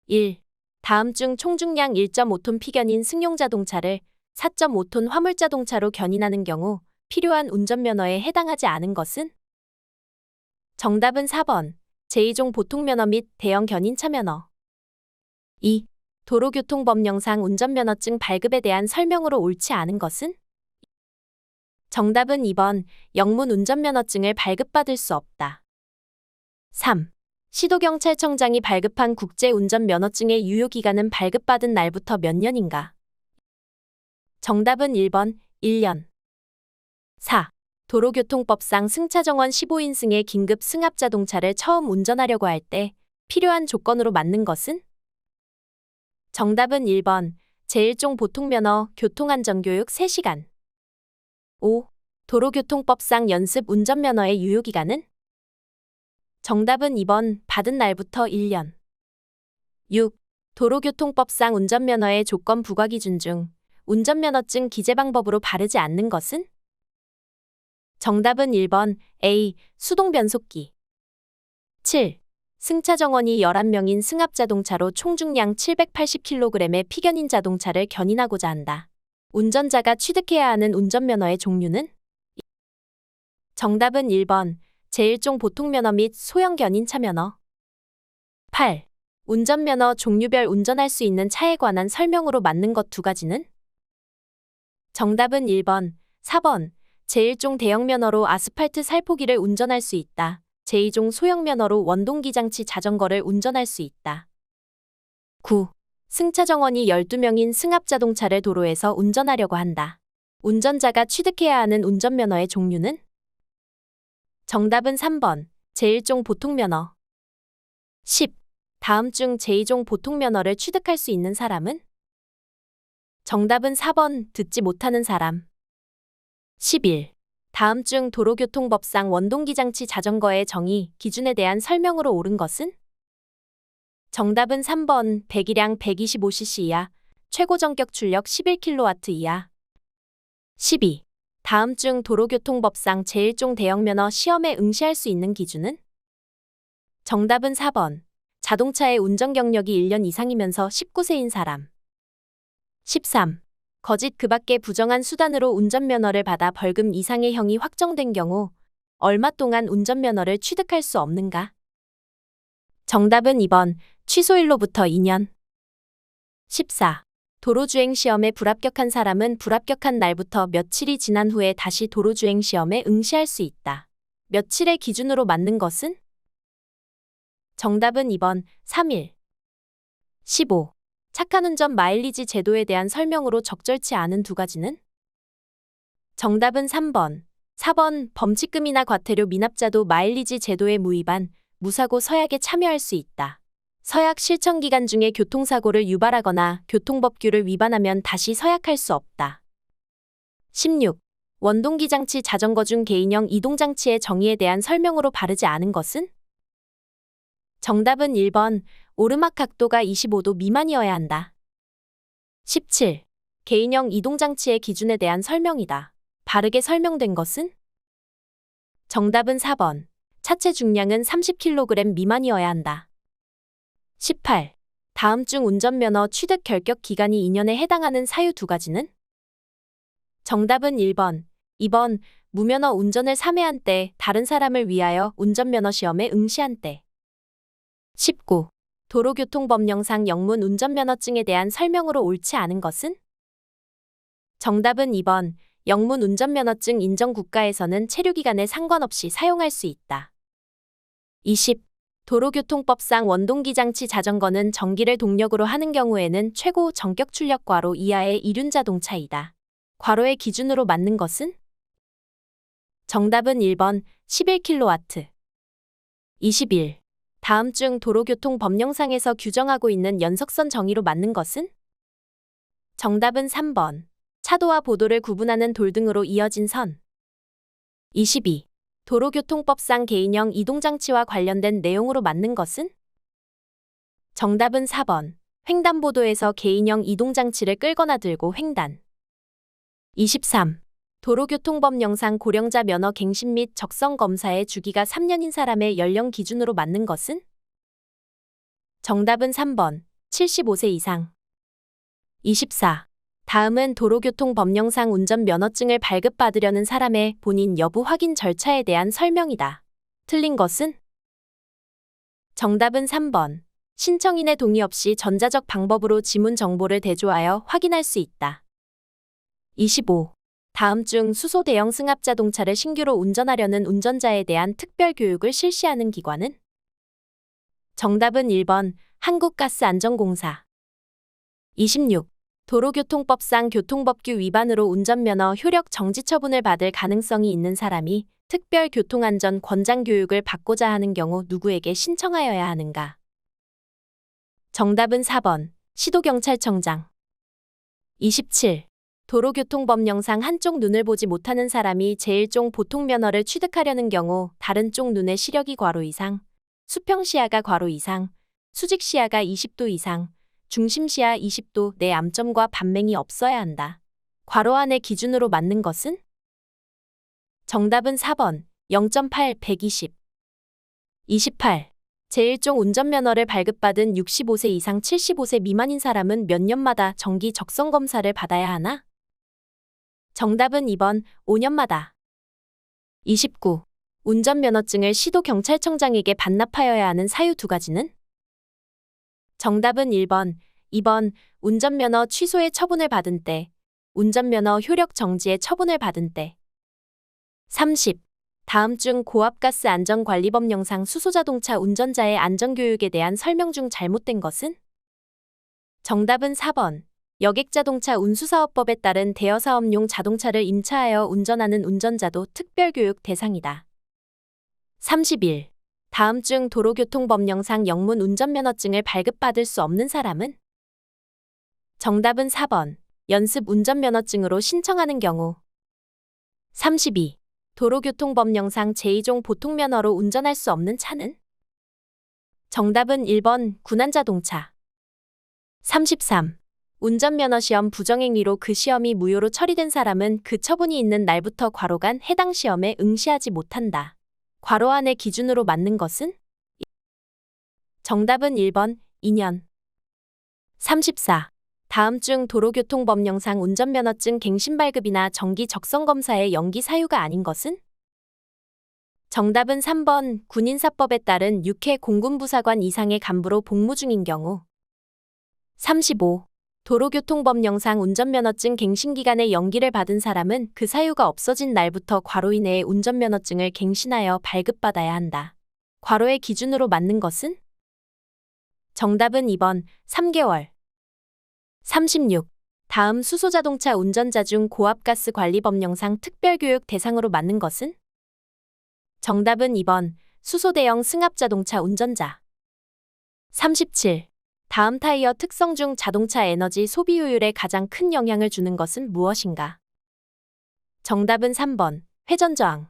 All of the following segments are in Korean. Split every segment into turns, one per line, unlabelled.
1. 다음 중 총중량 1.5톤 피견인 승용자동차를 4.5톤 화물자동차로 견인하는 경우 필요한 운전면허에 해당하지 않은 것은? 정답은 4번. 제2종 보통면허 및 대형 견인차 면허. 2. 도로교통법령상 운전면허증 발급에 대한 설명으로 옳지 않은 것은? 정답은 2번. 영문 운전면허증을 발급받을 수 없다. 3. 시도경찰청장이 발급한 국제운전면허증의 유효기간은 발급받은 날부터 몇 년인가? 정답은 1번. 1년. 4. 도로교통법상 승차정원 15인승의 긴급 승합자동차를 처음 운전하려고 할 때 필요한 조건으로 맞는 것은? 정답은 1번. 제1종 보통면허 교통안전교육 3시간. 5. 도로교통법상 연습 운전면허의 유효기간은? 정답은 2번. 받은 날부터 1년. 6. 도로교통법상 운전면허의 조건 부과 기준 중 운전면허증 기재 방법으로 바르지 않는 것은? 정답은 1번. A. 수동변속기. 7. 승차 정원이 11명인 승합자동차로 총중량 780kg의 피견인 자동차를 견인하고자 한다. 운전자가 취득해야 하는 운전면허의 종류는? 정답은 1번. 제1종 보통면허 및 소형 견인차 면허. 8. 운전면허 종류별 운전할 수 있는 차에 관한 설명으로 맞는 것 두 가지는? 정답은 1번. 4번. 제1종 대형면허로 아스팔트 살포기를 운전할 수 있다. 제2종 소형면허로 원동기장치 자전거를 운전할 수 있다. 9. 승차 정원이 12명인 승합자동차를 도로에서 운전하려고 한다. 운전자가 취득해야 하는 운전면허의 종류는? 정답은 3번. 제1종 보통면허. 10. 다음 중 제2종 보통면허를 취득할 수 있는 사람은? 정답은 4번. 듣지 못하는 사람. 11. 다음 중 도로교통법상 원동기장치 자전거의 정의, 기준에 대한 설명으로 옳은 것은? 정답은 3번. 배기량 125cc 이하, 최고 전격 출력 11kW 이하. 12. 다음 중 도로교통법상 제1종 대형면허 시험에 응시할 수 있는 기준은? 정답은 4번. 자동차의 운전 경력이 1년 이상이면서 19세인 사람. 13. 거짓 그 밖의 부정한 수단으로 운전면허를 받아 벌금 이상의 형이 확정된 경우 얼마 동안 운전면허를 취득할 수 없는가? 정답은 2번. 취소일로부터 2년. 14. 도로주행 시험에 불합격한 사람은 불합격한 날부터 며칠이 지난 후에 다시 도로주행 시험에 응시할 수 있다. 며칠의 기준으로 맞는 것은? 정답은 2번. 3일. 15. 착한 운전 마일리지 제도에 대한 설명으로 적절치 않은 두 가지는? 정답은 3번. 4번. 범칙금이나 과태료 미납자도 마일리지 제도에 무위반, 무사고 서약에 참여할 수 있다. 서약 실천 기간 중에 교통사고를 유발하거나 교통법규를 위반하면 다시 서약할 수 없다. 16. 원동기장치 자전거 중 개인형 이동장치의 정의에 대한 설명으로 바르지 않은 것은? 정답은 1번. 오르막 각도가 25도 미만이어야 한다. 17. 개인형 이동장치의 기준에 대한 설명이다. 바르게 설명된 것은? 정답은 4번. 차체 중량은 30kg 미만이어야 한다. 18. 다음 중 운전면허 취득 결격 기간이 2년에 해당하는 사유 두 가지는? 정답은 1번. 2번. 무면허 운전을 3회한 때, 다른 사람을 위하여 운전면허 시험에 응시한 때. 19. 도로교통법령상 영문 운전면허증에 대한 설명으로 옳지 않은 것은? 정답은 2번. 영문 운전면허증 인정 국가에서는 체류기간에 상관없이 사용할 수 있다. 20. 도로교통법상 원동기장치 자전거는 전기를 동력으로 하는 경우에는 최고 전격 출력 괄호 이하의 이륜자동차이다. 괄호의 기준으로 맞는 것은? 정답은 1번. 11kW. 21. 다음 중 도로교통법령상에서 규정하고 있는 연석선 정의로 맞는 것은? 정답은 3번. 차도와 보도를 구분하는 돌 등으로 이어진 선. 22. 도로교통법상 개인형 이동장치와 관련된 내용으로 맞는 것은? 정답은 4번. 횡단보도에서 개인형 이동장치를 끌거나 들고 횡단. 23. 도로교통법령상 고령자 면허 갱신 및 적성 검사의 주기가 3년인 사람의 연령 기준으로 맞는 것은? 정답은 3번. 75세 이상. 24. 다음은 도로교통법령상 운전면허증을 발급받으려는 사람의 본인 여부 확인 절차에 대한 설명이다. 틀린 것은? 정답은 3번. 신청인의 동의 없이 전자적 방법으로 지문 정보를 대조하여 확인할 수 있다. 25. 다음 중 수소 대형 승합 자동차를 신규로 운전하려는 운전자에 대한 특별 교육을 실시하는 기관은? 정답은 1번. 한국가스안전공사. 26. 도로교통법상 교통법규 위반으로 운전면허 효력 정지 처분을 받을 가능성이 있는 사람이 특별 교통안전 권장 교육을 받고자 하는 경우 누구에게 신청하여야 하는가? 정답은 4번. 시도경찰청장. 27. 도로교통법령상 한쪽 눈을 보지 못하는 사람이 제1종 보통면허를 취득하려는 경우 다른 쪽 눈의 시력이 괄호 이상, 수평시야가 괄호 이상, 수직시야가 20도 이상, 중심시야 20도 내 암점과 반맹이 없어야 한다. 괄호 안의 기준으로 맞는 것은? 정답은 4번. 0.8, 120. 28. 제1종 운전면허를 발급받은 65세 이상 75세 미만인 사람은 몇 년마다 정기 적성검사를 받아야 하나? 정답은 2번. 5년마다. 29. 운전면허증을 시도경찰청장에게 반납하여야 하는 사유 두 가지는? 정답은 1번, 2번. 운전면허 취소의 처분을 받은 때, 운전면허 효력 정지의 처분을 받은 때. 30. 다음 중 고압가스 안전관리법령상 수소자동차 운전자의 안전교육에 대한 설명 중 잘못된 것은? 정답은 4번. 여객자동차 운수사업법에 따른 대여사업용 자동차를 임차하여 운전하는 운전자도 특별교육 대상이다. 31. 다음 중 도로교통법령상 영문 운전면허증을 발급받을 수 없는 사람은? 정답은 4번. 연습 운전면허증으로 신청하는 경우. 32. 도로교통법령상 제2종 보통면허로 운전할 수 없는 차는? 정답은 1번. 군안자동차. 33. 운전면허시험 부정행위로 그 시험이 무효로 처리된 사람은 그 처분이 있는 날부터 괄호간 해당 시험에 응시하지 못한다. 괄호 안의 기준으로 맞는 것은? 정답은 1번. 2년. 34. 다음 중 도로교통법령상 운전면허증 갱신 발급이나 정기 적성검사의 연기 사유가 아닌 것은? 정답은 3번. 군인사법에 따른 6회 공군부사관 이상의 간부로 복무 중인 경우. 35. 도로교통법령상 운전면허증 갱신 기간에 연기를 받은 사람은 그 사유가 없어진 날부터 괄호 이내에 운전면허증을 갱신하여 발급받아야 한다. 괄호의 기준으로 맞는 것은? 정답은 2번. 3개월. 36. 다음 수소자동차 운전자 중 고압가스 관리법령상 특별교육 대상으로 맞는 것은? 정답은 2번. 수소대형 승합자동차 운전자. 37. 다음 타이어 특성 중 자동차 에너지 소비 효율에 가장 큰 영향을 주는 것은 무엇인가? 정답은 3번. 회전저항.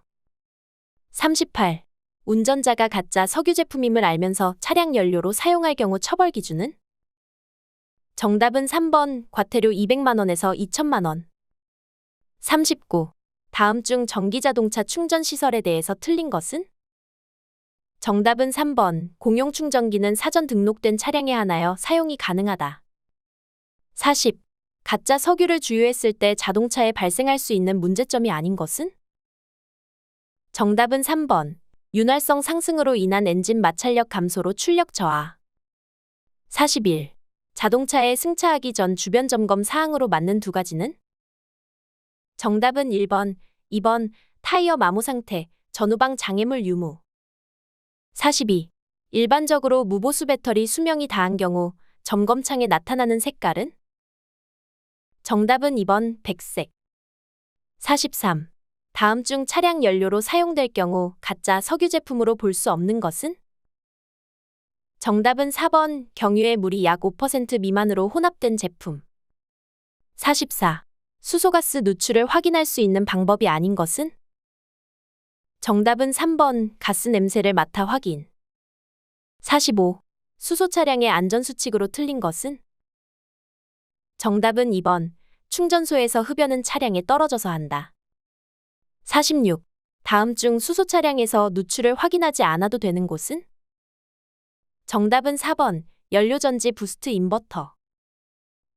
38. 운전자가 가짜 석유 제품임을 알면서 차량 연료로 사용할 경우 처벌 기준은? 정답은 3번. 과태료 200만 원에서 2천만 원. 39. 다음 중 전기자동차 충전시설에 대해서 틀린 것은? 정답은 3번. 공용충전기는 사전 등록된 차량에 한하여 사용이 가능하다. 40. 가짜 석유를 주유했을 때 자동차에 발생할 수 있는 문제점이 아닌 것은? 정답은 3번. 윤활성 상승으로 인한 엔진 마찰력 감소로 출력 저하. 41. 자동차에 승차하기 전 주변 점검 사항으로 맞는 두 가지는? 정답은 1번, 2번. 타이어 마모 상태, 전후방 장애물 유무. 42. 일반적으로 무보수 배터리 수명이 다한 경우 점검창에 나타나는 색깔은? 정답은 2번. 백색. 43. 다음 중 차량 연료로 사용될 경우 가짜 석유 제품으로 볼 수 없는 것은? 정답은 4번. 경유의 물이 약 5% 미만으로 혼합된 제품. 44. 수소가스 누출을 확인할 수 있는 방법이 아닌 것은? 정답은 3번. 가스 냄새를 맡아 확인. 45. 수소 차량의 안전수칙으로 틀린 것은? 정답은 2번. 충전소에서 흡연은 차량에 떨어져서 한다. 46. 다음 중 수소 차량에서 누출을 확인하지 않아도 되는 곳은? 정답은 4번. 연료전지 부스트 인버터.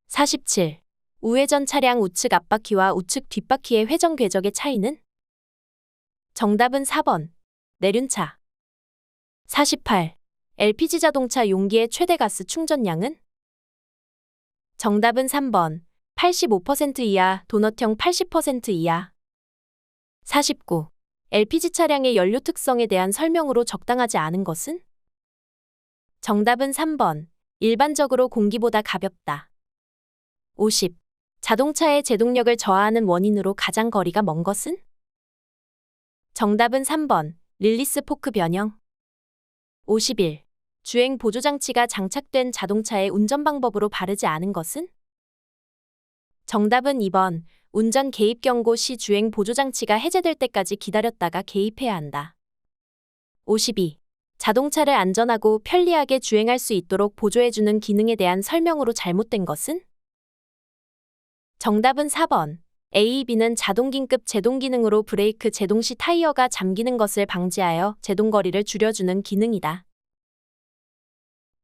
47. 우회전 차량 우측 앞바퀴와 우측 뒷바퀴의 회전 궤적의 차이는? 정답은 4번. 내륜차. 48. LPG 자동차 용기의 최대 가스 충전량은? 정답은 3번. 85% 이하, 도넛형 80% 이하. 49. LPG 차량의 연료 특성에 대한 설명으로 적당하지 않은 것은? 정답은 3번. 일반적으로 공기보다 가볍다. 50. 자동차의 제동력을 저하하는 원인으로 가장 거리가 먼 것은? 정답은 3번. 릴리스 포크 변형. 51. 주행 보조장치가 장착된 자동차의 운전 방법으로 바르지 않은 것은? 정답은 2번. 운전 개입 경고 시 주행 보조장치가 해제될 때까지 기다렸다가 개입해야 한다. 52. 자동차를 안전하고 편리하게 주행할 수 있도록 보조해주는 기능에 대한 설명으로 잘못된 것은? 정답은 4번. AEB는 자동긴급 제동 기능으로 브레이크 제동 시 타이어가 잠기는 것을 방지하여 제동거리를 줄여주는 기능이다.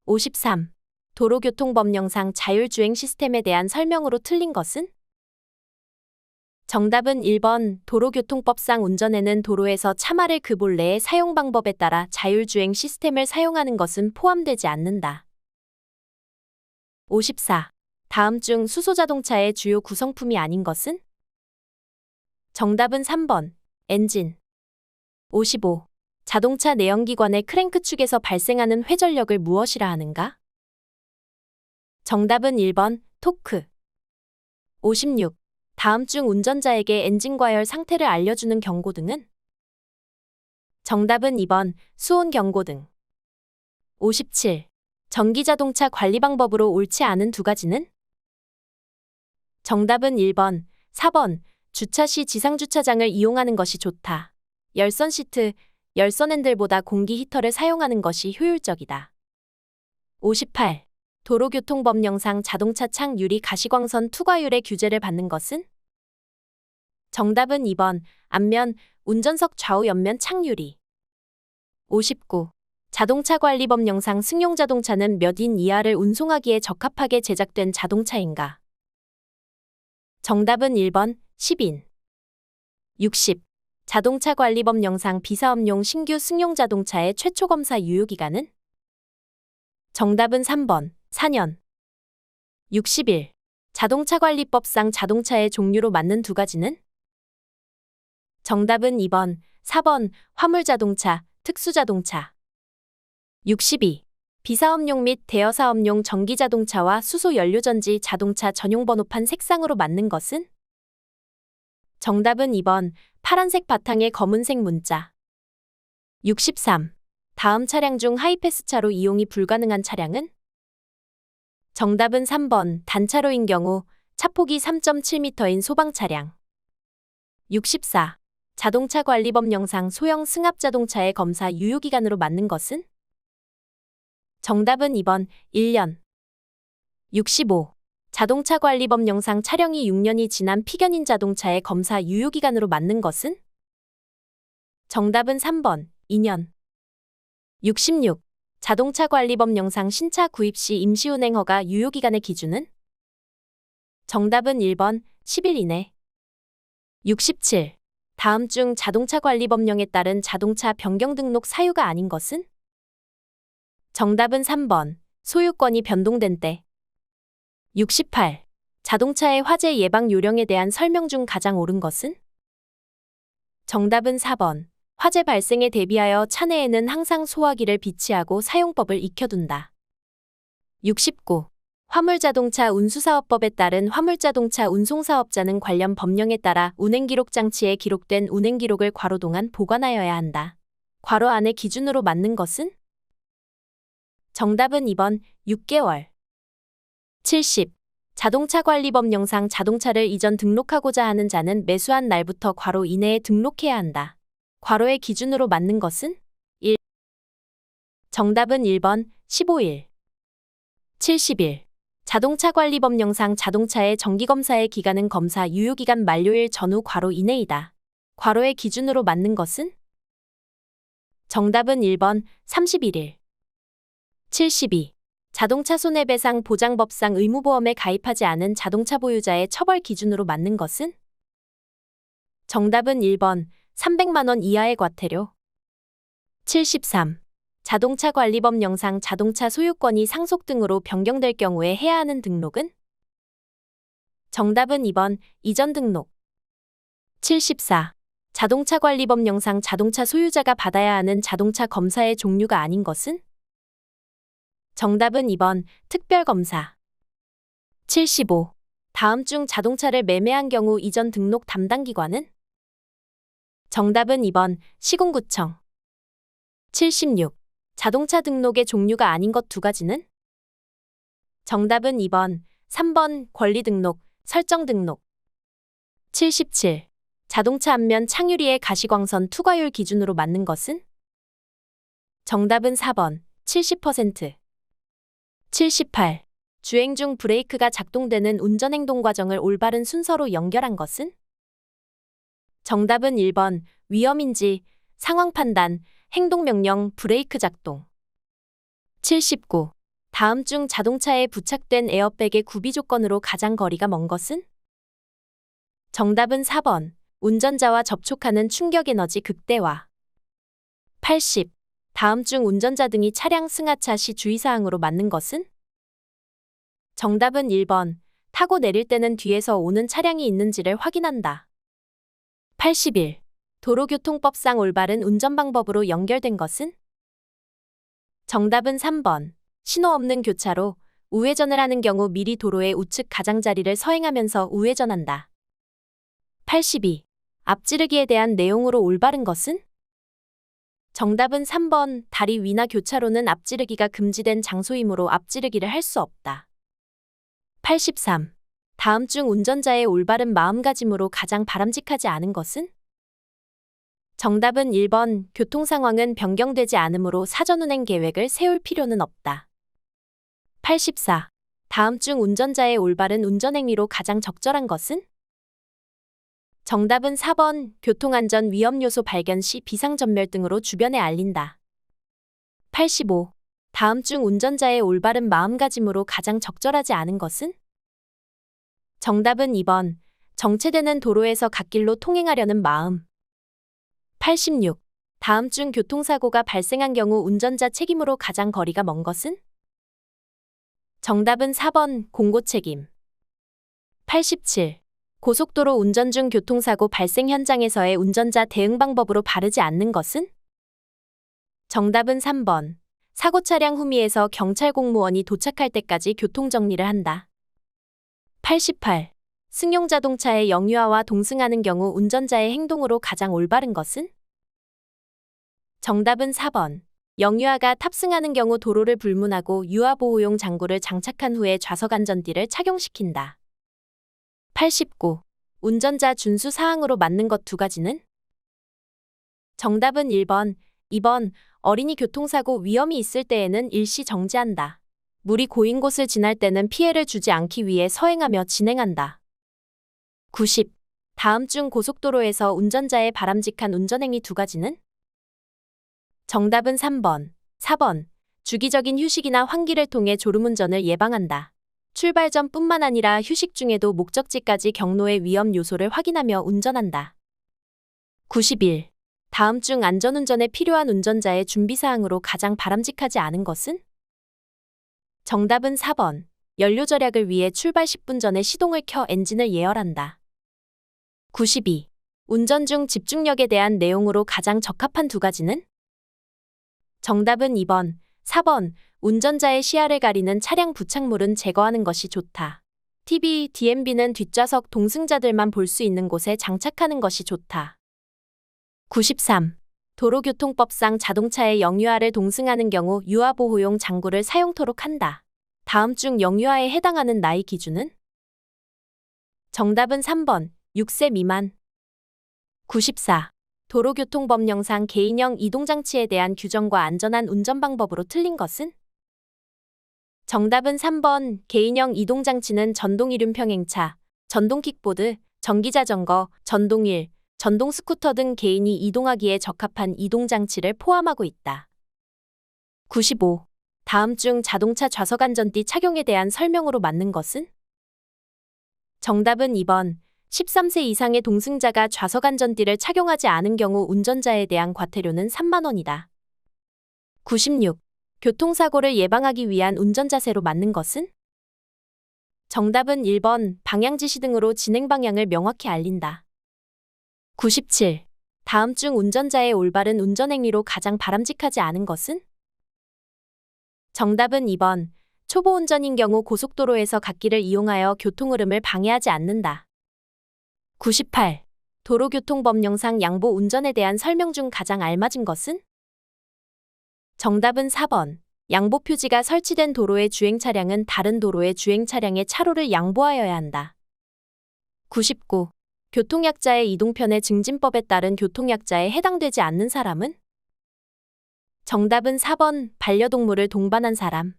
53. 도로교통법령상 자율주행 시스템에 대한 설명으로 틀린 것은? 정답은 1번. 도로교통법상 운전에는 도로에서 차마를 그 본래의 사용 방법에 따라 자율주행 시스템을 사용하는 것은 포함되지 않는다. 54. 다음 중 수소자동차의 주요 구성품이 아닌 것은? 정답은 3번. 엔진. 55. 자동차 내연기관의 크랭크축에서 발생하는 회전력을 무엇이라 하는가? 정답은 1번. 토크. 56. 다음 중 운전자에게 엔진 과열 상태를 알려주는 경고등은? 정답은 2번. 수온 경고등. 57. 전기자동차 관리 방법으로 옳지 않은 두 가지는? 정답은 1번. 4번. 주차 시 지상주차장을 이용하는 것이 좋다. 열선 시트, 열선 핸들보다 공기 히터를 사용하는 것이 효율적이다. 58. 도로교통법령상 자동차 창 유리 가시광선 투과율의 규제를 받는 것은? 정답은 2번. 앞면, 운전석 좌우 옆면 창유리. 59. 자동차관리법령상 승용자동차는 몇 인 이하를 운송하기에 적합하게 제작된 자동차인가? 정답은 1번. 10인. 60. 자동차관리법령상 비사업용 신규 승용자동차의 최초 검사 유효기간은? 정답은 3번. 4년. 61. 자동차관리법상 자동차의 종류로 맞는 두 가지는? 정답은 2번. 4번. 화물자동차, 특수자동차. 62. 비사업용 및 대여사업용 전기자동차와 수소연료전지 자동차 전용 번호판 색상으로 맞는 것은? 정답은 2번. 파란색 바탕에 검은색 문자. 63. 다음 차량 중 하이패스차로 이용이 불가능한 차량은? 정답은 3번. 단차로인 경우 차폭이 3.7m인 소방차량. 64. 자동차관리법령상 소형 승합자동차의 검사 유효기간으로 맞는 것은? 정답은 2번. 1년. 65. 자동차관리법령상 차량이 6년이 지난 피견인 자동차의 검사 유효기간으로 맞는 것은? 정답은 3번. 2년. 66. 자동차관리법령상 신차 구입 시 임시운행 허가 유효기간의 기준은? 정답은 1번. 10일 이내. 67. 다음 중 자동차관리법령에 따른 자동차 변경 등록 사유가 아닌 것은? 정답은 3번. 소유권이 변동된 때. 68. 자동차의 화재 예방 요령에 대한 설명 중 가장 옳은 것은? 정답은 4번. 화재 발생에 대비하여 차내에는 항상 소화기를 비치하고 사용법을 익혀둔다. 69. 화물자동차 운수사업법에 따른 화물자동차 운송사업자는 관련 법령에 따라 운행기록 장치에 기록된 운행기록을 괄호 동안 보관하여야 한다. 괄호 안에 기준으로 맞는 것은? 정답은 2번. 6개월. 70. 자동차관리법령상 자동차를 이전 등록하고자 하는 자는 매수한 날부터 괄호 이내에 등록해야 한다. 괄호의 기준으로 맞는 것은? 1. 정답은 1번. 15일. 71. 자동차관리법령상 자동차의 정기검사의 기간은 검사 유효기간 만료일 전후 괄호 이내이다. 괄호의 기준으로 맞는 것은? 정답은 1번. 31일. 72. 자동차 손해배상 보장법상 의무보험에 가입하지 않은 자동차 보유자의 처벌 기준으로 맞는 것은? 정답은 1번 300만 원 이하의 과태료. 73. 자동차 관리법 영상 자동차 소유권이 상속 등으로 변경될 경우에 해야 하는 등록은? 정답은 2번 이전 등록. 74. 자동차 관리법 영상 자동차 소유자가 받아야 하는 자동차 검사의 종류가 아닌 것은? 정답은 2번 특별검사. 75. 다음 중 자동차를 매매한 경우 이전 등록 담당 기관은? 정답은 2번 시군구청. 76. 자동차 등록의 종류가 아닌 것 두 가지는? 정답은 2번 3번 권리 등록, 설정 등록. 77. 자동차 앞면 창유리의 가시광선 투과율 기준으로 맞는 것은? 정답은 4번 70%. 78. 주행 중 브레이크가 작동되는 운전행동 과정을 올바른 순서로 연결한 것은? 정답은 1번 위험인지, 상황 판단, 행동명령, 브레이크 작동. 79. 다음 중 자동차에 부착된 에어백의 구비 조건으로 가장 거리가 먼 것은? 정답은 4번 운전자와 접촉하는 충격에너지 극대화. 80. 다음 중 운전자 등이 차량 승하차 시 주의사항으로 맞는 것은? 정답은 1번 타고 내릴 때는 뒤에서 오는 차량이 있는지를 확인한다. 81. 도로교통법상 올바른 운전 방법으로 연결된 것은? 정답은 3번 신호 없는 교차로, 우회전을 하는 경우 미리 도로의 우측 가장자리를 서행하면서 우회전한다. 82. 앞지르기에 대한 내용으로 올바른 것은? 정답은 3번 다리 위나 교차로는 앞지르기가 금지된 장소이므로 앞지르기를 할 수 없다. 83. 다음 중 운전자의 올바른 마음가짐으로 가장 바람직하지 않은 것은? 정답은 1번 교통 상황은 변경되지 않으므로 사전 운행 계획을 세울 필요는 없다. 84. 다음 중 운전자의 올바른 운전행위로 가장 적절한 것은? 정답은 4번 교통안전 위험 요소 발견 시 비상전멸 등으로 주변에 알린다. 85. 다음 중 운전자의 올바른 마음가짐으로 가장 적절하지 않은 것은? 정답은 2번 정체되는 도로에서 갓길로 통행하려는 마음. 86. 다음 중 교통사고가 발생한 경우 운전자 책임으로 가장 거리가 먼 것은? 정답은 4번 공고 책임. 87. 고속도로 운전 중 교통사고 발생 현장에서의 운전자 대응 방법으로 바르지 않는 것은? 정답은 3번. 사고 차량 후미에서 경찰 공무원이 도착할 때까지 교통정리를 한다. 88. 승용 자동차의 영유아와 동승하는 경우 운전자의 행동으로 가장 올바른 것은? 정답은 4번. 영유아가 탑승하는 경우 도로를 불문하고 유아보호용 장구를 장착한 후에 좌석 안전띠를 착용시킨다. 89. 운전자 준수 사항으로 맞는 것 두 가지는? 정답은 1번, 2번. 어린이 교통사고 위험이 있을 때에는 일시 정지한다. 물이 고인 곳을 지날 때는 피해를 주지 않기 위해 서행하며 진행한다. 90. 다음 중 고속도로에서 운전자의 바람직한 운전행위 두 가지는? 정답은 3번, 4번. 주기적인 휴식이나 환기를 통해 졸음운전을 예방한다. 출발 전뿐만 아니라 휴식 중에도 목적지까지 경로의 위험 요소를 확인하며 운전한다. 91. 다음 중 안전운전에 필요한 운전자의 준비사항으로 가장 바람직하지 않은 것은? 정답은 4번. 연료 절약을 위해 출발 10분 전에 시동을 켜 엔진을 예열한다. 92. 운전 중 집중력에 대한 내용으로 가장 적합한 두 가지는? 정답은 2번, 4번. 운전자의 시야를 가리는 차량 부착물은 제거하는 것이 좋다. TV, DMB는 뒷좌석 동승자들만 볼 수 있는 곳에 장착하는 것이 좋다. 93. 도로교통법상 자동차의 영유아를 동승하는 경우 유아보호용 장구를 사용토록 한다. 다음 중 영유아에 해당하는 나이 기준은? 정답은 3번, 6세 미만. 94. 도로교통법령상 개인형 이동장치에 대한 규정과 안전한 운전 방법으로 틀린 것은? 정답은 3번 개인형 이동장치는 전동이륜 평행차, 전동킥보드, 전기자전거, 전동휠, 전동스쿠터 등 개인이 이동하기에 적합한 이동장치를 포함하고 있다. 95. 다음 중 자동차 좌석 안전띠 착용에 대한 설명으로 맞는 것은? 정답은 2번. 13세 이상의 동승자가 좌석 안전띠를 착용하지 않은 경우 운전자에 대한 과태료는 3만 원이다. 96. 교통사고를 예방하기 위한 운전자세로 맞는 것은? 정답은 1번. 방향지시 등으로 진행 방향을 명확히 알린다. 97. 다음 중 운전자의 올바른 운전행위로 가장 바람직하지 않은 것은? 정답은 2번. 초보 운전인 경우 고속도로에서 갓길을 이용하여 교통 흐름을 방해하지 않는다. 98. 도로교통법령상 양보 운전에 대한 설명 중 가장 알맞은 것은? 정답은 4번. 양보 표지가 설치된 도로의 주행 차량은 다른 도로의 주행 차량의 차로를 양보하여야 한다. 99. 교통약자의 이동편의 증진법에 따른 교통약자에 해당되지 않는 사람은? 정답은 4번. 반려동물을 동반한 사람.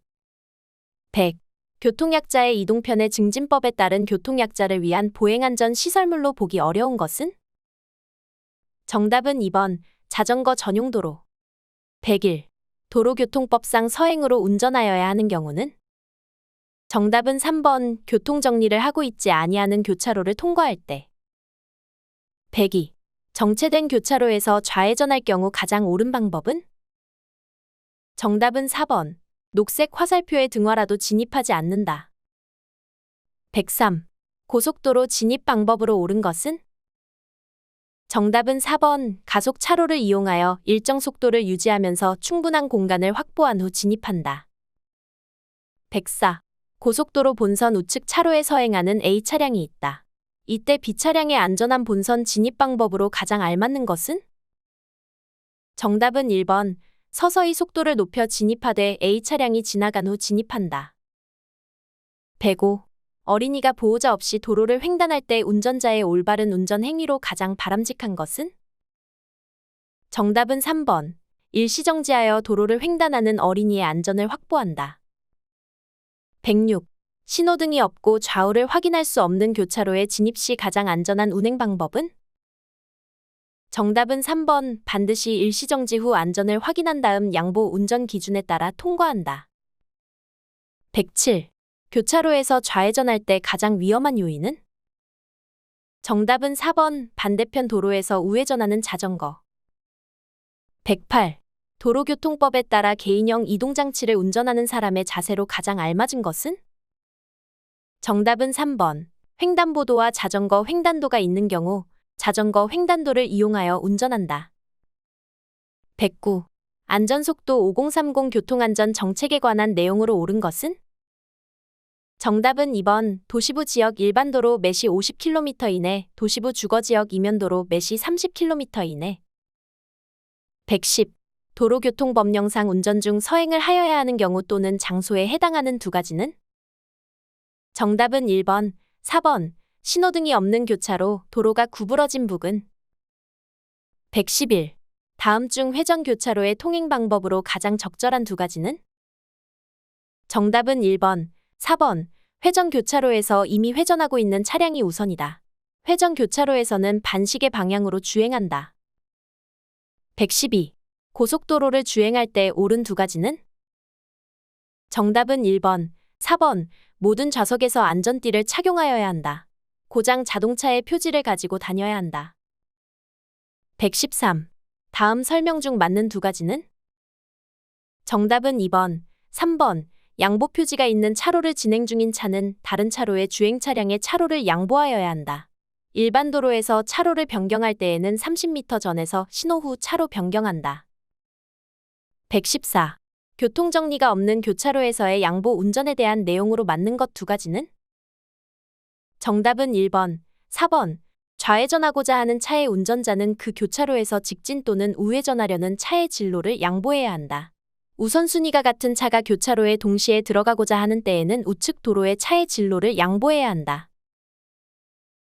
100. 교통약자의 이동편의 증진법에 따른 교통약자를 위한 보행안전 시설물로 보기 어려운 것은? 정답은 2번. 자전거 전용 도로. 101. 도로교통법상 서행으로 운전하여야 하는 경우는? 정답은 3번. 교통정리를 하고 있지 아니하는 교차로를 통과할 때. 102. 정체된 교차로에서 좌회전할 경우 가장 옳은 방법은? 정답은 4번. 녹색 화살표의 등화라도 진입하지 않는다. 103. 고속도로 진입 방법으로 옳은 것은? 정답은 4번. 가속 차로를 이용하여 일정 속도를 유지하면서 충분한 공간을 확보한 후 진입한다. 104. 고속도로 본선 우측 차로에 서행하는 A 차량이 있다. 이때 B 차량의 안전한 본선 진입 방법으로 가장 알맞는 것은? 정답은 1번. 서서히 속도를 높여 진입하되 A 차량이 지나간 후 진입한다. 105. 어린이가 보호자 없이 도로를 횡단할 때 운전자의 올바른 운전 행위로 가장 바람직한 것은? 정답은 3번. 일시정지하여 도로를 횡단하는 어린이의 안전을 확보한다. 106. 신호등이 없고 좌우를 확인할 수 없는 교차로에 진입 시 가장 안전한 운행 방법은? 정답은 3번. 반드시 일시정지 후 안전을 확인한 다음 양보 운전 기준에 따라 통과한다. 107. 교차로에서 좌회전할 때 가장 위험한 요인은? 정답은 4번. 반대편 도로에서 우회전하는 자전거. 108. 도로교통법에 따라 개인형 이동장치를 운전하는 사람의 자세로 가장 알맞은 것은? 정답은 3번. 횡단보도와 자전거 횡단도가 있는 경우 자전거 횡단도를 이용하여 운전한다. 109. 안전속도 5030 교통안전 정책에 관한 내용으로 옳은 것은? 정답은 2번. 도시부 지역 일반도로 매시 50km 이내, 도시부 주거지역 이면도로 매시 30km 이내. 110. 도로교통법령상 운전 중 서행을 하여야 하는 경우 또는 장소에 해당하는 두 가지는? 정답은 1번, 4번. 신호등이 없는 교차로, 도로가 구부러진 부근. 111. 다음 중 회전 교차로의 통행 방법으로 가장 적절한 두 가지는? 정답은 1번, 4번. 회전 교차로에서 이미 회전하고 있는 차량이 우선이다. 회전 교차로에서는 반시계 방향으로 주행한다. 112. 고속도로를 주행할 때 옳은 두 가지는? 정답은 1번, 4번. 모든 좌석에서 안전띠를 착용하여야 한다. 고장 자동차의 표지를 가지고 다녀야 한다. 113. 다음 설명 중 맞는 두 가지는? 정답은 2번, 3번. 양보 표지가 있는 차로를 진행 중인 차는 다른 차로의 주행 차량의 차로를 양보하여야 한다. 일반 도로에서 차로를 변경할 때에는 30m 전에서 신호 후 차로 변경한다. 114. 교통정리가 없는 교차로에서의 양보 운전에 대한 내용으로 맞는 것 두 가지는? 정답은 1번, 4번. 좌회전하고자 하는 차의 운전자는 그 교차로에서 직진 또는 우회전하려는 차의 진로를 양보해야 한다. 우선순위가 같은 차가 교차로에 동시에 들어가고자 하는 때에는 우측 도로의 차의 진로를 양보해야 한다.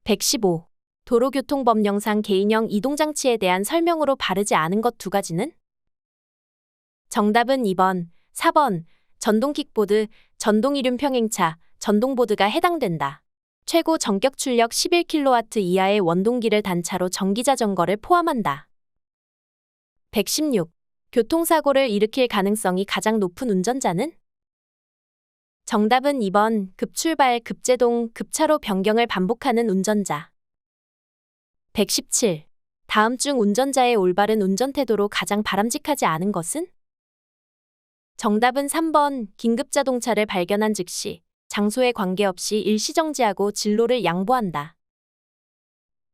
115. 도로교통법령상 개인형 이동장치에 대한 설명으로 바르지 않은 것 두 가지는? 정답은 2번, 4번. 전동킥보드, 전동이륜 평행차, 전동보드가 해당된다. 최고 전격 출력 11kW 이하의 원동기를 단차로 전기자전거를 포함한다. 116. 교통사고를 일으킬 가능성이 가장 높은 운전자는? 정답은 2번 급출발, 급제동, 급차로 변경을 반복하는 운전자. 117. 다음 중 운전자의 올바른 운전 태도로 가장 바람직하지 않은 것은? 정답은 3번 긴급자동차를 발견한 즉시 장소에 관계없이 일시정지하고 진로를 양보한다.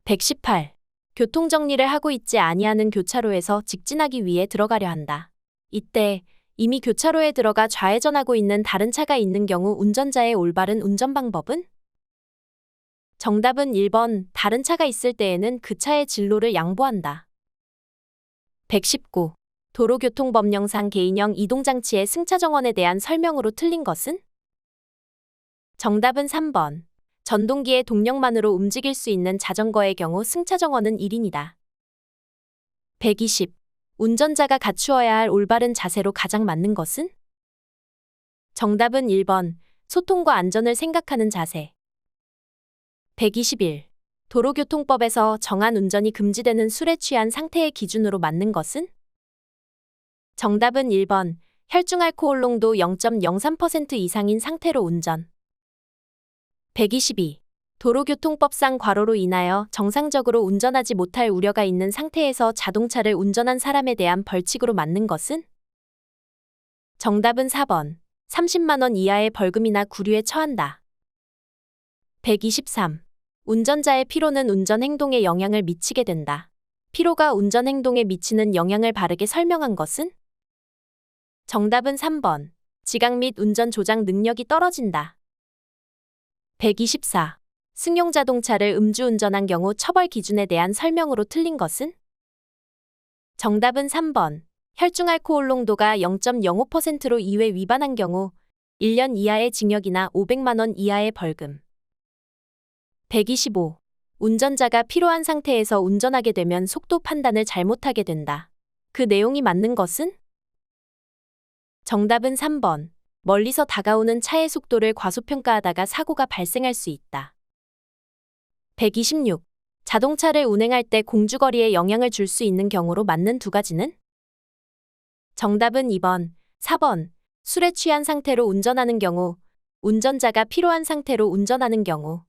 118. 교통정리를 하고 있지 아니하는 교차로에서 직진하기 위해 들어가려 한다. 이때 이미 교차로에 들어가 좌회전하고 있는 다른 차가 있는 경우 운전자의 올바른 운전 방법은? 정답은 1번 다른 차가 있을 때에는 그 차의 진로를 양보한다. 119. 도로교통법령상 개인형 이동장치의 승차정원에 대한 설명으로 틀린 것은? 정답은 3번. 전동기의 동력만으로 움직일 수 있는 자전거의 경우 승차정원은 1인이다. 120. 운전자가 갖추어야 할 올바른 자세로 가장 맞는 것은? 정답은 1번. 소통과 안전을 생각하는 자세. 121. 도로교통법에서 정한 운전이 금지되는 술에 취한 상태의 기준으로 맞는 것은? 정답은 1번. 혈중 알코올 농도 0.03% 이상인 상태로 운전. 122. 도로교통법상 과로로 인하여 정상적으로 운전하지 못할 우려가 있는 상태에서 자동차를 운전한 사람에 대한 벌칙으로 맞는 것은? 정답은 4번. 30만 원 이하의 벌금이나 구류에 처한다. 123. 운전자의 피로는 운전 행동에 영향을 미치게 된다. 피로가 운전 행동에 미치는 영향을 바르게 설명한 것은? 정답은 3번. 지각 및 운전 조작 능력이 떨어진다. 124. 승용 자동차를 음주운전한 경우 처벌 기준에 대한 설명으로 틀린 것은? 정답은 3번. 혈중 알코올 농도가 0.05%로 이외 위반한 경우 1년 이하의 징역이나 500만 원 이하의 벌금. 125. 운전자가 피로한 상태에서 운전하게 되면 속도 판단을 잘못하게 된다. 그 내용이 맞는 것은? 정답은 3번. 멀리서 다가오는 차의 속도를 과소평가하다가 사고가 발생할 수 있다. 126. 자동차를 운행할 때 공주거리에 영향을 줄 수 있는 경우로 맞는 두 가지는? 정답은 2번, 4번. 술에 취한 상태로 운전하는 경우, 운전자가 피로한 상태로 운전하는 경우.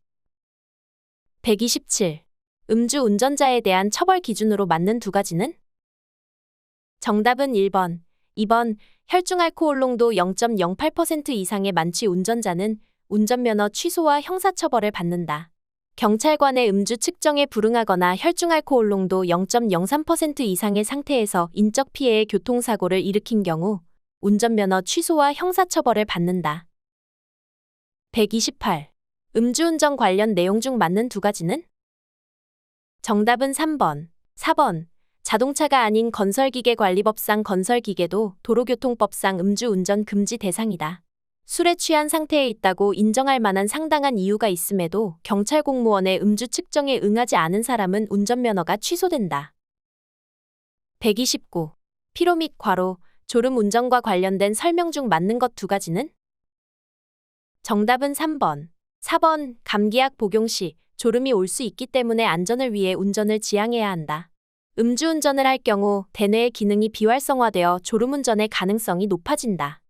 127. 음주 운전자에 대한 처벌 기준으로 맞는 두 가지는? 정답은 1번, 2번. 혈중 알코올 농도 0.08% 이상의 만취 운전자는 운전면허 취소와 형사처벌을 받는다. 경찰관의 음주 측정에 불응하거나 혈중 알코올 농도 0.03% 이상의 상태에서 인적 피해의 교통사고를 일으킨 경우 운전면허 취소와 형사처벌을 받는다. 128. 음주운전 관련 내용 중 맞는 두 가지는? 정답은 3번, 4번. 자동차가 아닌 건설기계관리법상 건설기계도 도로교통법상 음주운전 금지 대상이다. 술에 취한 상태에 있다고 인정할 만한 상당한 이유가 있음에도 경찰 공무원의 음주 측정에 응하지 않은 사람은 운전면허가 취소된다. 129. 피로 및 과로, 졸음 운전과 관련된 설명 중 맞는 것 두 가지는? 정답은 3번, 4번. 감기약 복용 시 졸음이 올 수 있기 때문에 안전을 위해 운전을 지양해야 한다. 음주운전을 할 경우 대뇌의 기능이 비활성화되어 졸음운전의 가능성이 높아진다.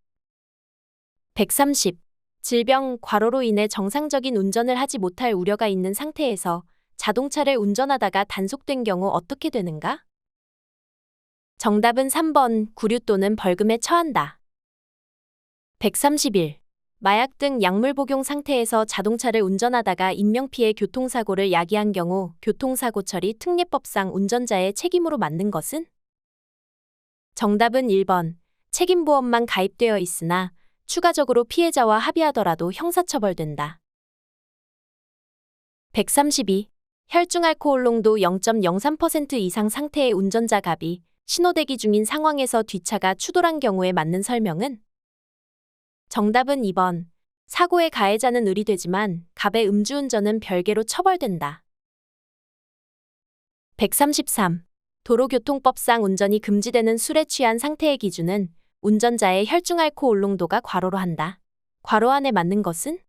130. 질병, 과로로 인해 정상적인 운전을 하지 못할 우려가 있는 상태에서 자동차를 운전하다가 단속된 경우 어떻게 되는가? 정답은 3번, 구류 또는 벌금에 처한다. 131. 마약 등 약물 복용 상태에서 자동차를 운전하다가 인명피해 교통사고를 야기한 경우 교통사고 처리 특례법상 운전자의 책임으로 맞는 것은? 정답은 1번. 책임보험만 가입되어 있으나 추가적으로 피해자와 합의하더라도 형사처벌된다. 132. 혈중 알코올 농도 0.03% 이상 상태의 운전자 갑이 신호대기 중인 상황에서 뒷차가 추돌한 경우에 맞는 설명은? 정답은 2번. 사고의 가해자는 의리되지만 갑의 음주운전은 별개로 처벌된다. 133. 도로교통법상 운전이 금지되는 술에 취한 상태의 기준은 운전자의 혈중 알코올 농도가 괄호로 한다. 괄호 안에 맞는 것은?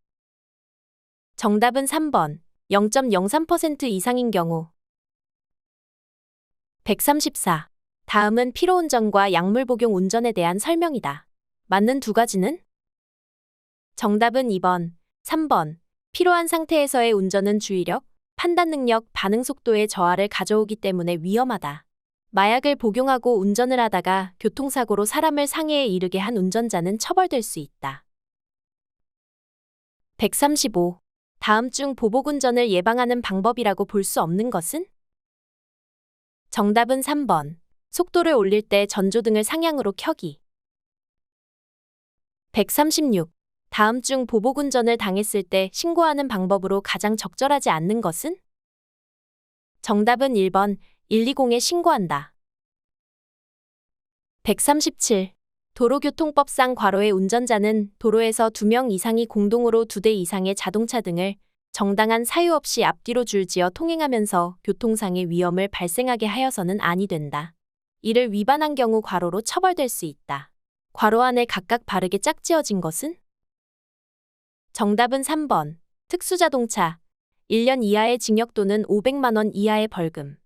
정답은 3번. 0.03% 이상인 경우. 134. 다음은 피로운전과 약물 복용 운전에 대한 설명이다. 맞는 두 가지는? 정답은 2번, 3번. 피로한 상태에서의 운전은 주의력, 판단 능력, 반응 속도의 저하를 가져오기 때문에 위험하다. 마약을 복용하고 운전을 하다가 교통사고로 사람을 상해에 이르게 한 운전자는 처벌될 수 있다. 135. 다음 중 보복운전을 예방하는 방법이라고 볼 수 없는 것은? 정답은 3번. 속도를 올릴 때 전조등을 상향으로 켜기. 136. 다음 중 보복운전을 당했을 때 신고하는 방법으로 가장 적절하지 않는 것은? 정답은 1번. 120에 신고한다. 137. 도로교통법상 과로의 운전자는 도로에서 2명 이상이 공동으로 2대 이상의 자동차 등을 정당한 사유 없이 앞뒤로 줄지어 통행하면서 교통상의 위험을 발생하게 하여서는 아니 된다. 이를 위반한 경우 과로로 처벌될 수 있다. 괄호 안에 각각 바르게 짝지어진 것은? 정답은 3번. 특수자동차. 1년 이하의 징역 또는 500만 원 이하의 벌금.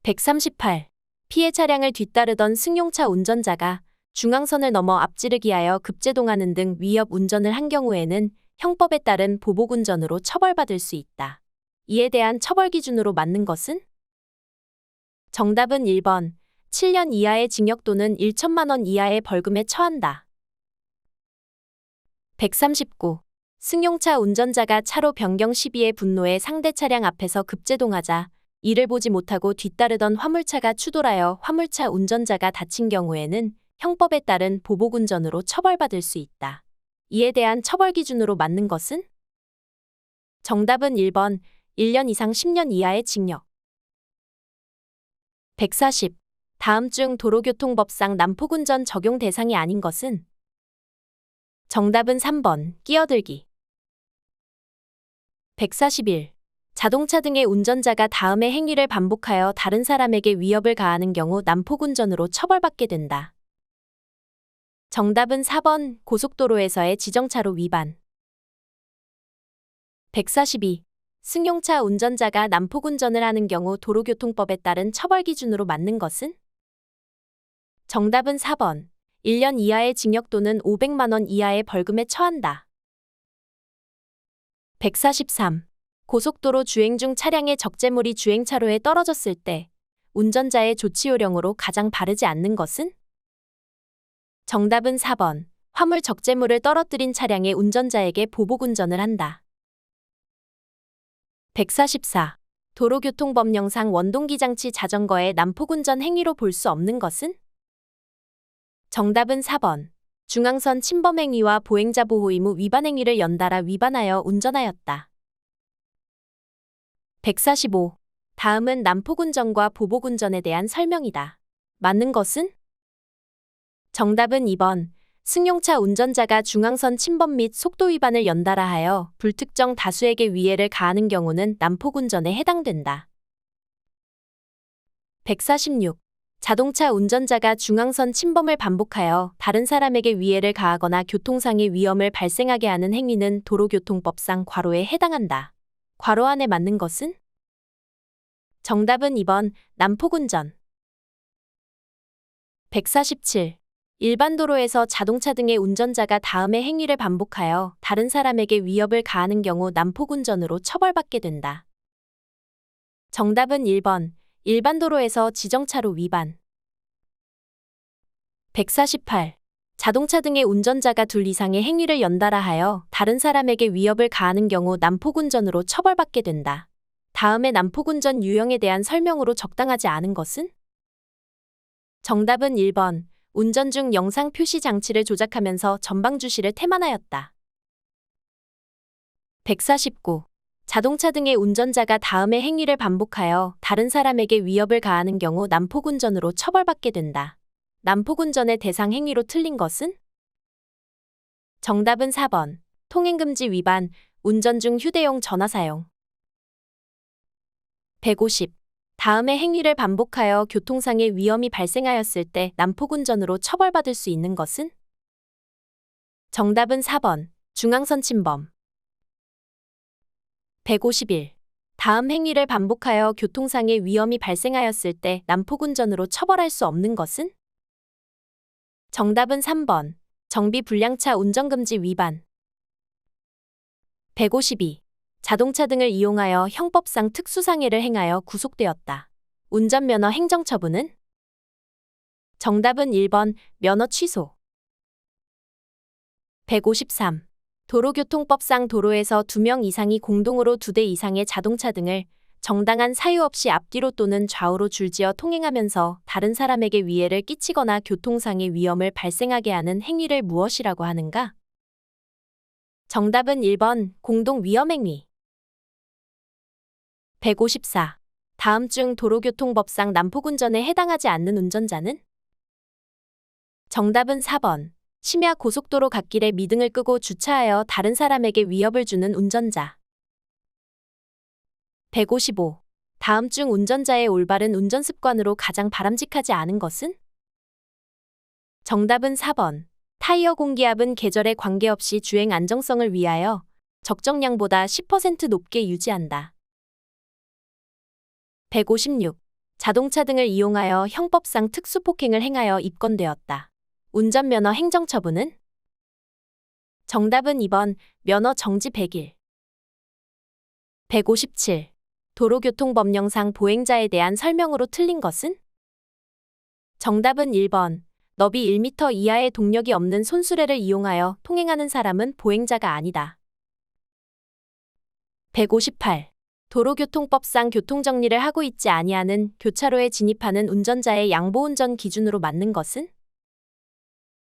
138. 피해 차량을 뒤따르던 승용차 운전자가 중앙선을 넘어 앞지르기 하여 급제동하는 등 위협 운전을 한 경우에는 형법에 따른 보복운전으로 처벌받을 수 있다. 이에 대한 처벌 기준으로 맞는 것은? 정답은 1번. 7년 이하의 징역 또는 1천만 원 이하의 벌금에 처한다. 139. 승용차 운전자가 차로 변경 시비에 분노해 상대 차량 앞에서 급제동하자 이를 보지 못하고 뒤따르던 화물차가 추돌하여 화물차 운전자가 다친 경우에는 형법에 따른 보복운전으로 처벌받을 수 있다. 이에 대한 처벌 기준으로 맞는 것은? 정답은 1번. 1년 이상 10년 이하의 징역. 140. 다음 중 도로교통법상 난폭운전 적용 대상이 아닌 것은? 정답은 3번. 끼어들기. 141. 자동차 등의 운전자가 다음의 행위를 반복하여 다른 사람에게 위협을 가하는 경우 난폭운전으로 처벌받게 된다. 정답은 4번. 고속도로에서의 지정차로 위반. 142. 승용차 운전자가 난폭운전을 하는 경우 도로교통법에 따른 처벌 기준으로 맞는 것은? 정답은 4번. 1년 이하의 징역 또는 500만 원 이하의 벌금에 처한다. 143. 고속도로 주행 중 차량의 적재물이 주행차로에 떨어졌을 때 운전자의 조치 요령으로 가장 바르지 않는 것은? 정답은 4번. 화물 적재물을 떨어뜨린 차량의 운전자에게 보복운전을 한다. 144. 도로교통법령상 원동기장치 자전거의 난폭운전 행위로 볼 수 없는 것은? 정답은 4번. 중앙선 침범 행위와 보행자 보호 의무 위반 행위를 연달아 위반하여 운전하였다. 145. 다음은 난폭운전과 보복운전에 대한 설명이다. 맞는 것은? 정답은 2번. 승용차 운전자가 중앙선 침범 및 속도 위반을 연달아 하여 불특정 다수에게 위해를 가하는 경우는 난폭운전에 해당된다. 146. 자동차 운전자가 중앙선 침범을 반복하여 다른 사람에게 위해를 가하거나 교통상의 위험을 발생하게 하는 행위는 도로교통법상 과로에 해당한다. 괄호 안에 맞는 것은? 정답은 2번. 난폭운전. 147. 일반 도로에서 자동차 등의 운전자가 다음의 행위를 반복하여 다른 사람에게 위협을 가하는 경우 난폭운전으로 처벌받게 된다. 정답은 1번. 일반 도로에서 지정차로 위반. 148. 자동차 등의 운전자가 둘 이상의 행위를 연달아 하여 다른 사람에게 위협을 가하는 경우 난폭운전으로 처벌받게 된다. 다음의 난폭운전 유형에 대한 설명으로 적당하지 않은 것은? 정답은 1번. 운전 중 영상 표시 장치를 조작하면서 전방 주시를 태만하였다. 149. 자동차 등의 운전자가 다음의 행위를 반복하여 다른 사람에게 위협을 가하는 경우 난폭운전으로 처벌받게 된다. 난폭운전의 대상 행위로 틀린 것은? 정답은 4번. 통행금지 위반, 운전 중 휴대용 전화 사용. 150. 다음의 행위를 반복하여 교통상의 위험이 발생하였을 때 난폭운전으로 처벌받을 수 있는 것은? 정답은 4번. 중앙선 침범. 151. 다음 행위를 반복하여 교통상의 위험이 발생하였을 때 난폭운전으로 처벌할 수 없는 것은? 정답은 3번. 정비불량차 운전금지 위반. 152. 자동차 등을 이용하여 형법상 특수상해를 행하여 구속되었다. 운전면허 행정처분은? 정답은 1번. 면허 취소. 153. 도로교통법상 도로에서 2명 이상이 공동으로 2대 이상의 자동차 등을 정당한 사유 없이 앞뒤로 또는 좌우로 줄지어 통행하면서 다른 사람에게 위해를 끼치거나 교통상의 위험을 발생하게 하는 행위를 무엇이라고 하는가? 정답은 1번. 공동위험행위. 154. 다음 중 도로교통법상 난폭운전에 해당하지 않는 운전자는? 정답은 4번. 심야 고속도로 갓길에 미등을 끄고 주차하여 다른 사람에게 위협을 주는 운전자. 155. 다음 중 운전자의 올바른 운전 습관으로 가장 바람직하지 않은 것은? 정답은 4번. 타이어 공기압은 계절에 관계없이 주행 안정성을 위하여 적정량보다 10% 높게 유지한다. 156. 자동차 등을 이용하여 형법상 특수폭행을 행하여 입건되었다. 운전면허 행정처분은? 정답은 2번. 면허 정지 100일. 157. 도로교통법령상 보행자에 대한 설명으로 틀린 것은? 정답은 1번. 너비 1m 이하의 동력이 없는 손수레를 이용하여 통행하는 사람은 보행자가 아니다. 158. 도로교통법상 교통정리를 하고 있지 아니하는 교차로에 진입하는 운전자의 양보운전 기준으로 맞는 것은?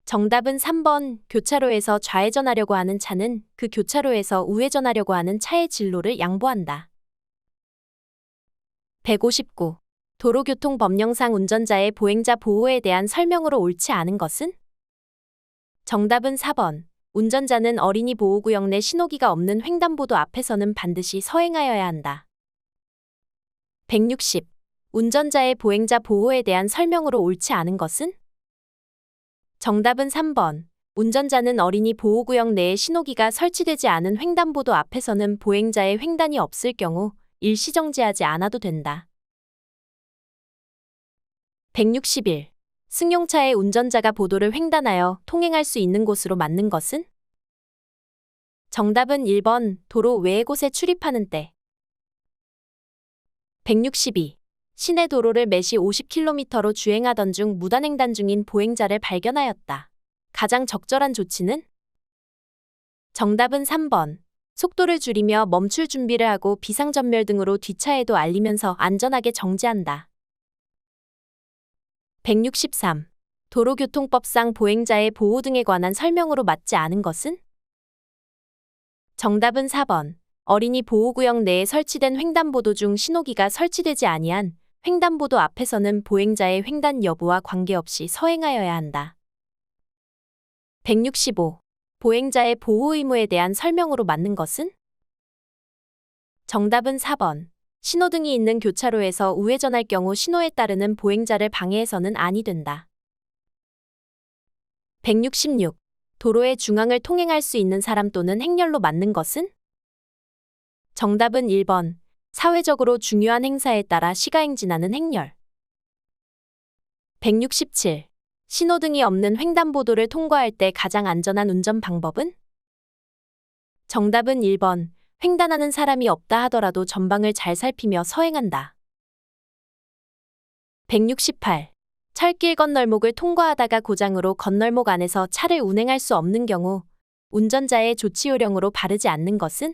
정답은 3번. 교차로에서 좌회전하려고 하는 차는 그 교차로에서 우회전하려고 하는 차의 진로를 양보한다. 159. 도로교통법령상 운전자의 보행자 보호에 대한 설명으로 옳지 않은 것은? 정답은 4번. 운전자는 어린이 보호구역 내 신호기가 없는 횡단보도 앞에서는 반드시 서행하여야 한다. 160. 운전자의 보행자 보호에 대한 설명으로 옳지 않은 것은? 정답은 3번. 운전자는 어린이 보호구역 내에 신호기가 설치되지 않은 횡단보도 앞에서는 보행자의 횡단이 없을 경우 일시정지하지 않아도 된다. 161. 승용차의 운전자가 보도를 횡단하여 통행할 수 있는 곳으로 맞는 것은? 정답은 1번. 도로 외의 곳에 출입하는 때. 162. 시내 도로를 매시 50km로 주행하던 중 무단횡단 중인 보행자를 발견하였다. 가장 적절한 조치는? 정답은 3번. 속도를 줄이며 멈출 준비를 하고 비상전멸 등으로 뒷차에도 알리면서 안전하게 정지한다. 163. 도로교통법상 보행자의 보호 등에 관한 설명으로 맞지 않은 것은? 정답은 4번. 어린이 보호구역 내에 설치된 횡단보도 중 신호기가 설치되지 아니한 횡단보도 앞에서는 보행자의 횡단 여부와 관계없이 서행하여야 한다. 165. 보행자의 보호 의무에 대한 설명으로 맞는 것은? 정답은 4번. 신호등이 있는 교차로에서 우회전할 경우 신호에 따르는 보행자를 방해해서는 아니 된다. 166. 도로의 중앙을 통행할 수 있는 사람 또는 행렬로 맞는 것은? 정답은 1번. 사회적으로 중요한 행사에 따라 시가행진하는 행렬. 167. 신호등이 없는 횡단보도를 통과할 때 가장 안전한 운전 방법은? 정답은 1번. 횡단하는 사람이 없다 하더라도 전방을 잘 살피며 서행한다. 168. 철길 건널목을 통과하다가 고장으로 건널목 안에서 차를 운행할 수 없는 경우 운전자의 조치 요령으로 바르지 않는 것은?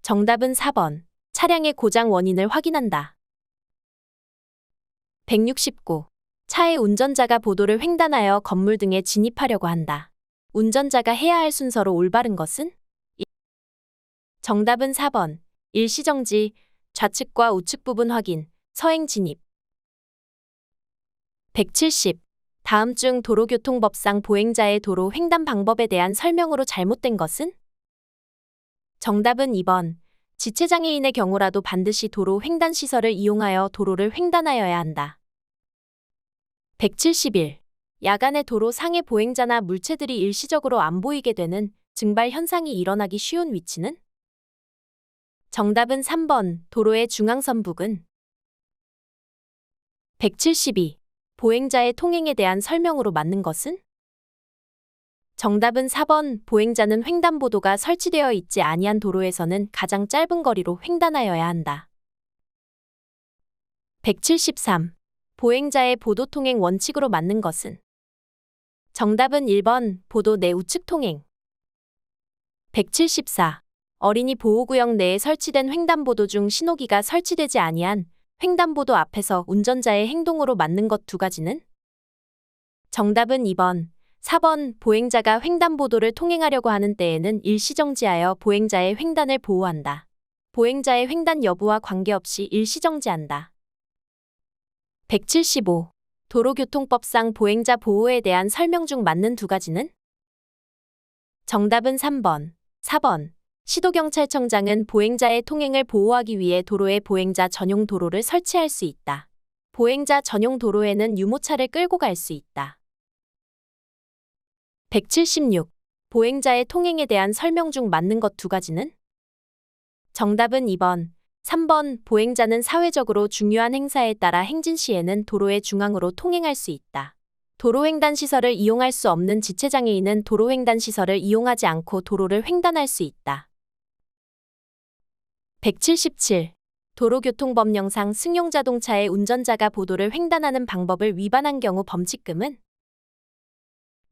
정답은 4번. 차량의 고장 원인을 확인한다. 169. 차의 운전자가 보도를 횡단하여 건물 등에 진입하려고 한다. 운전자가 해야 할 순서로 올바른 것은? 정답은 4번. 일시정지, 좌측과 우측 부분 확인, 서행 진입. 170. 다음 중 도로교통법상 보행자의 도로 횡단 방법에 대한 설명으로 잘못된 것은? 정답은 2번. 지체장애인의 경우라도 반드시 도로 횡단 시설을 이용하여 도로를 횡단하여야 한다. 171. 야간에 도로 상의 보행자나 물체들이 일시적으로 안 보이게 되는 증발 현상이 일어나기 쉬운 위치는? 정답은 3번 도로의 중앙선 부근. 172. 보행자의 통행에 대한 설명으로 맞는 것은? 정답은 4번 보행자는 횡단보도가 설치되어 있지 아니한 도로에서는 가장 짧은 거리로 횡단하여야 한다. 173. 보행자의 보도 통행 원칙으로 맞는 것은? 정답은 1번 보도 내 우측 통행. 174. 어린이 보호구역 내에 설치된 횡단보도 중 신호기가 설치되지 아니한 횡단보도 앞에서 운전자의 행동으로 맞는 것 두 가지는? 정답은 2번, 4번 보행자가 횡단보도를 통행하려고 하는 때에는 일시정지하여 보행자의 횡단을 보호한다. 보행자의 횡단 여부와 관계없이 일시정지한다. 175. 도로교통법상 보행자 보호에 대한 설명 중 맞는 두 가지는? 정답은 3번, 4번. 시도경찰청장은 보행자의 통행을 보호하기 위해 도로에 보행자 전용 도로를 설치할 수 있다. 보행자 전용 도로에는 유모차를 끌고 갈 수 있다. 176. 보행자의 통행에 대한 설명 중 맞는 것 두 가지는? 정답은 2번, 3번 보행자는 사회적으로 중요한 행사에 따라 행진 시에는 도로의 중앙으로 통행할 수 있다. 도로횡단시설을 이용할 수 없는 지체장애인은 도로횡단시설을 이용하지 않고 도로를 횡단할 수 있다. 177. 도로교통법령상 승용자동차의 운전자가 보도를 횡단하는 방법을 위반한 경우 범칙금은?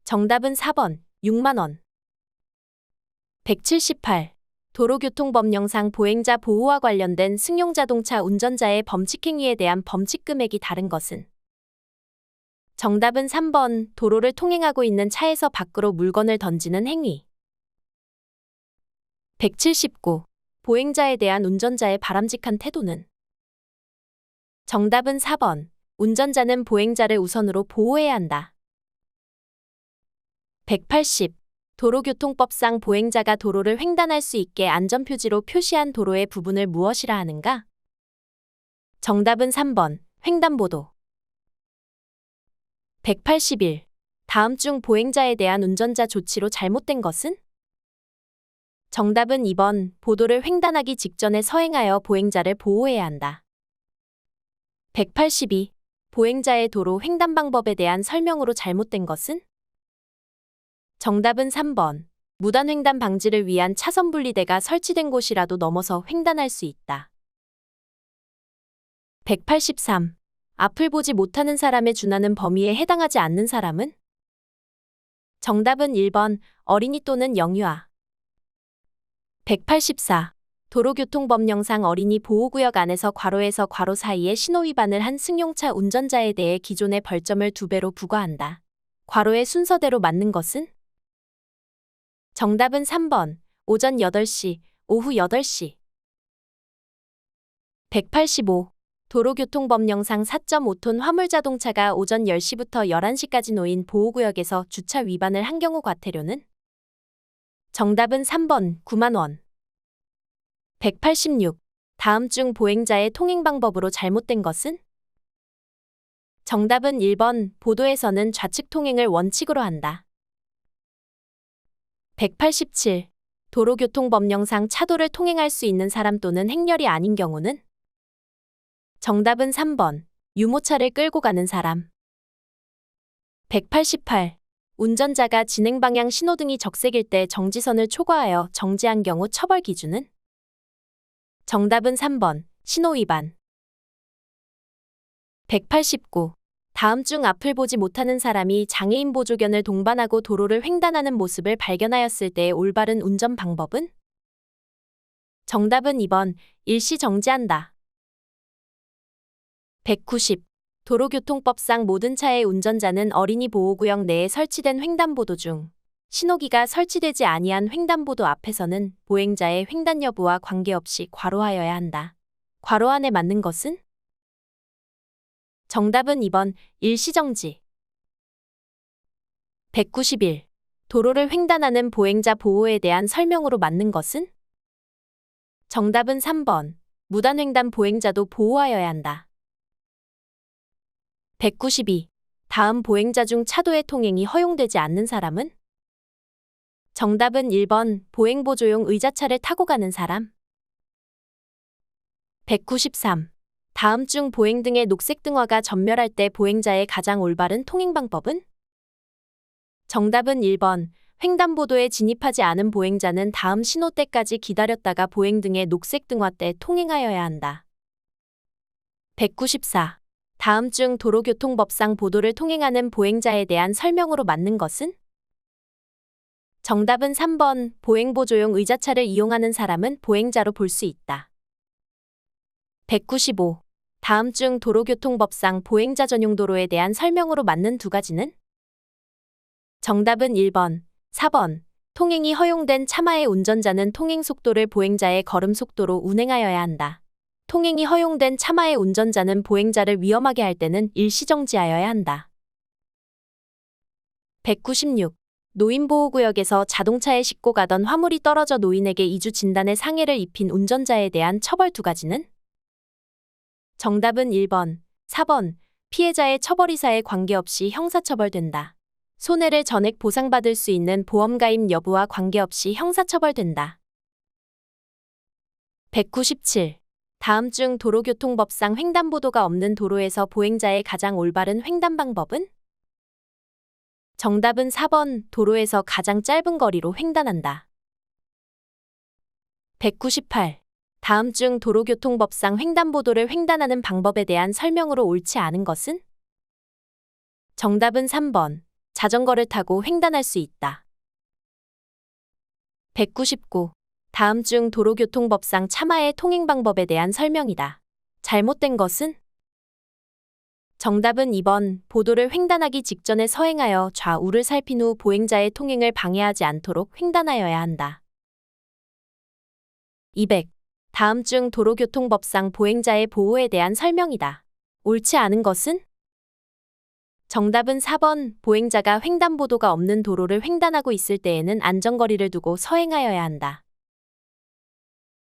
정답은 4번, 6만 원. 178. 도로교통법령상 보행자 보호와 관련된 승용자동차 운전자의 범칙행위에 대한 범칙금액이 다른 것은? 정답은 3번, 도로를 통행하고 있는 차에서 밖으로 물건을 던지는 행위. 179. 보행자에 대한 운전자의 바람직한 태도는? 정답은 4번, 운전자는 보행자를 우선으로 보호해야 한다. 180. 도로교통법상 보행자가 도로를 횡단할 수 있게 안전표지로 표시한 도로의 부분을 무엇이라 하는가? 정답은 3번, 횡단보도. 181. 다음 중 보행자에 대한 운전자 조치로 잘못된 것은? 정답은 2번, 보도를 횡단하기 직전에 서행하여 보행자를 보호해야 한다. 182. 보행자의 도로 횡단 방법에 대한 설명으로 잘못된 것은? 정답은 3번, 무단횡단 방지를 위한 차선 분리대가 설치된 곳이라도 넘어서 횡단할 수 있다. 183. 앞을 보지 못하는 사람에 준하는 범위에 해당하지 않는 사람은? 정답은 1번, 어린이 또는 영유아. 184. 도로교통법령상 어린이 보호구역 안에서 괄호에서 괄호 사이에 신호위반을 한 승용차 운전자에 대해 기존의 벌점을 2배로 부과한다. 괄호의 순서대로 맞는 것은? 정답은 3번, 오전 8시, 오후 8시. 185. 도로교통법령상 4.5톤 화물자동차가 오전 10시부터 11시까지 놓인 보호구역에서 주차 위반을 한 경우 과태료는? 정답은 3번, 9만 원. 186. 다음 중 보행자의 통행 방법으로 잘못된 것은? 정답은 1번, 보도에서는 좌측 통행을 원칙으로 한다. 187. 도로교통법령상 차도를 통행할 수 있는 사람 또는 행렬이 아닌 경우는? 정답은 3번, 유모차를 끌고 가는 사람. 188. 운전자가 진행 방향 신호등이 적색일 때 정지선을 초과하여 정지한 경우 처벌 기준은? 정답은 3번, 신호위반. 189. 다음 중 앞을 보지 못하는 사람이 장애인 보조견을 동반하고 도로를 횡단하는 모습을 발견하였을 때의 올바른 운전 방법은? 정답은 2번, 일시 정지한다. 190. 도로교통법상 모든 차의 운전자는 어린이 보호구역 내에 설치된 횡단보도 중 신호기가 설치되지 아니한 횡단보도 앞에서는 보행자의 횡단 여부와 관계없이 괄호하여야 한다. 괄호 안에 맞는 것은? 정답은 2번, 일시정지. 191. 도로를 횡단하는 보행자 보호에 대한 설명으로 맞는 것은? 정답은 3번, 무단횡단 보행자도 보호하여야 한다. 192. 다음 보행자 중 차도의 통행이 허용되지 않는 사람은? 정답은 1번, 보행보조용 의자차를 타고 가는 사람. 193. 다음 중 보행 등의 녹색 등화가 전멸할 때 보행자의 가장 올바른 통행 방법은? 정답은 1번. 횡단보도에 진입하지 않은 보행자는 다음 신호 때까지 기다렸다가 보행 등의 녹색 등화 때 통행하여야 한다. 194. 다음 중 도로교통법상 보도를 통행하는 보행자에 대한 설명으로 맞는 것은? 정답은 3번. 보행보조용 의자차를 이용하는 사람은 보행자로 볼 수 있다. 195. 다음 중 도로교통법상 보행자 전용 도로에 대한 설명으로 맞는 두 가지는? 정답은 1번, 4번. 통행이 허용된 차마의 운전자는 통행 속도를 보행자의 걸음 속도로 운행하여야 한다. 통행이 허용된 차마의 운전자는 보행자를 위험하게 할 때는 일시정지하여야 한다. 196. 노인보호구역에서 자동차에 싣고 가던 화물이 떨어져 노인에게 이주 진단의 상해를 입힌 운전자에 대한 처벌 두 가지는? 정답은 1번, 4번. 피해자의 처벌이사에 관계없이 형사처벌된다. 손해를 전액 보상받을 수 있는 보험가입 여부와 관계없이 형사처벌된다. 197. 다음 중 도로교통법상 횡단보도가 없는 도로에서 보행자의 가장 올바른 횡단 방법은? 정답은 4번. 도로에서 가장 짧은 거리로 횡단한다. 198. 다음 중 도로교통법상 횡단보도를 횡단하는 방법에 대한 설명으로 옳지 않은 것은? 정답은 3번. 자전거를 타고 횡단할 수 있다. 199. 다음 중 도로교통법상 차마의 통행 방법에 대한 설명이다. 잘못된 것은? 정답은 2번. 보도를 횡단하기 직전에 서행하여 좌우를 살핀 후 보행자의 통행을 방해하지 않도록 횡단하여야 한다. 200. 다음 중 도로교통법상 보행자의 보호에 대한 설명이다. 옳지 않은 것은? 정답은 4번. 보행자가 횡단보도가 없는 도로를 횡단하고 있을 때에는 안전거리를 두고 서행하여야 한다.